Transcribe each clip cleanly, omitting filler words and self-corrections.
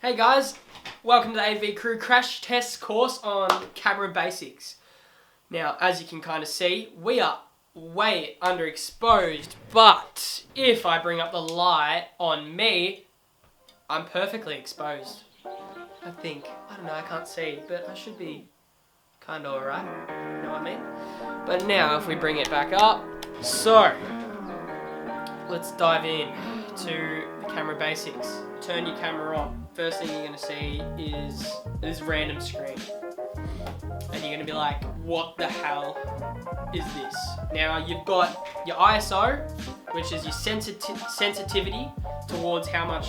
Hey guys, welcome to the AV Crew crash test course on camera basics. Now, as you can kind of see, we are way underexposed, but if I bring up the light on me, I'm perfectly exposed. I think. I don't know, I can't see, but I should be kind of alright, you know what I mean? But now, if we bring it back up, so, let's dive in to the camera basics. Turn your camera on. First thing you're going to see is this random screen. And you're going to be like, what the hell is this? Now you've got your ISO, which is your sensitivity towards how much,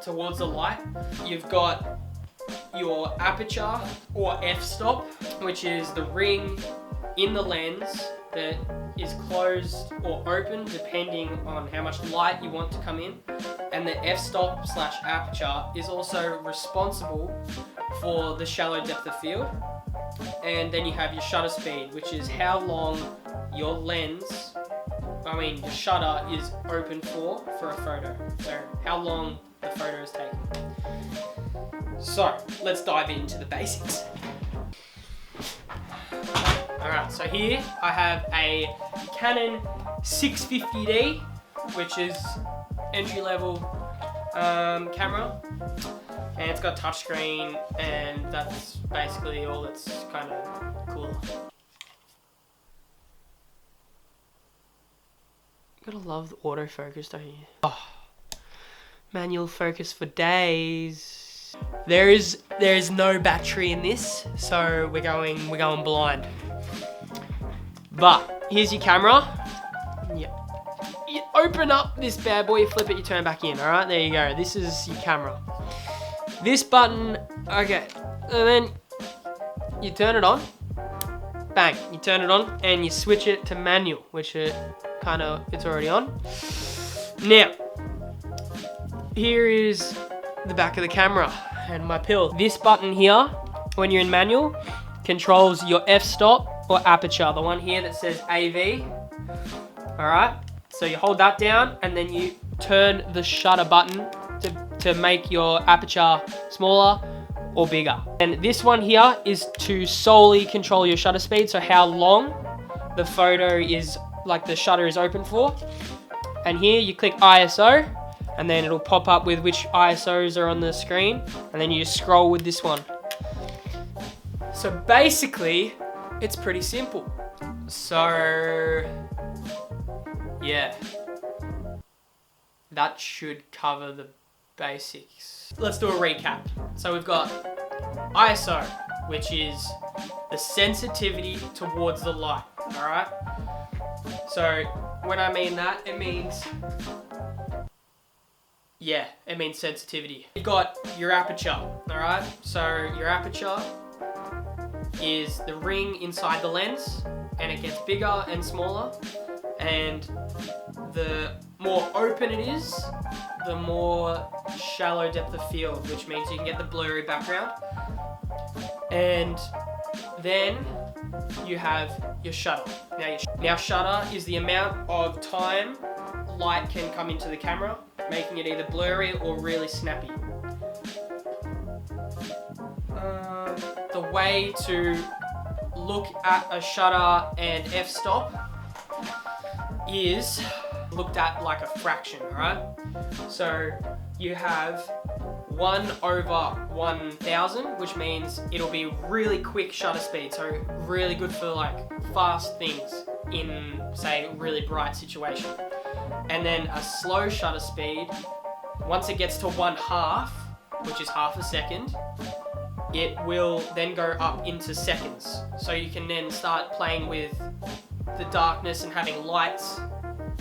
towards the light. You've got your aperture or f-stop, which is the ring in the lens that is closed or open depending on how much light you want to come in. And the f-stop / aperture is also responsible for the shallow depth of field. And then you have your shutter speed, which is how long your your shutter is open for a photo. So how long the photo is taken. So let's dive into the basics. Alright, so here I have a Canon 650D, which is entry-level camera, and it's got touchscreen, and that's basically all that's kind of cool. Gotta love the autofocus, don't you? Oh, manual focus for days. There is no battery in this, so we're going blind. But here's your camera. You open up this bad boy, you flip it, you turn back in. All right, there you go. This is your camera. This button, okay, and then you turn it on. Bang, you turn it on and you switch it to manual, which it's already on. Now, here is the back of the camera and my pill. This button here, when you're in manual, controls your f-stop or aperture, the one here that says AV. All right, so you hold that down and then you turn the shutter button to make your aperture smaller or bigger. And this one here is to solely control your shutter speed, so how long the photo is, the shutter is open for. And here you click ISO, and then it'll pop up with which ISOs are on the screen, and then you just scroll with this one. So basically, it's pretty simple. So, yeah. That should cover the basics. Let's do a recap. So we've got ISO, which is the sensitivity towards the light, alright? So when I mean that, it means sensitivity. You've got your aperture, alright? So your aperture is the ring inside the lens, and it gets bigger and smaller, and the more open it is, the more shallow depth of field, which means you can get the blurry background. And then you have your shutter. Now shutter is the amount of time light can come into the camera, making it either blurry or really snappy. The way to look at a shutter and f-stop is looked at like a fraction, alright? So you have 1/1000, which means it'll be really quick shutter speed, so really good for fast things in, say, a really bright situation. And then a slow shutter speed, once it gets to 1/2, which is half a second, it will then go up into seconds. So you can then start playing with the darkness and having lights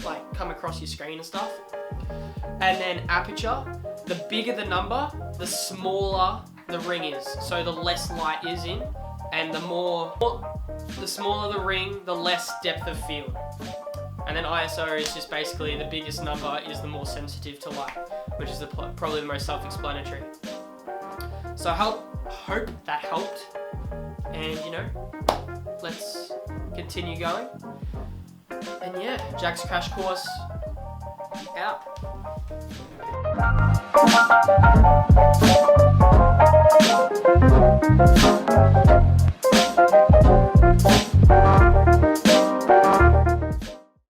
like come across your screen and stuff. And then aperture, the bigger the number, the smaller the ring is. So the less light is in, and the smaller the ring, the less depth of field. And then ISO is just basically the biggest number is the more sensitive to light, which is probably the most self-explanatory. So I hope that helped, and let's continue going. And yeah, Jack's Crash Course out.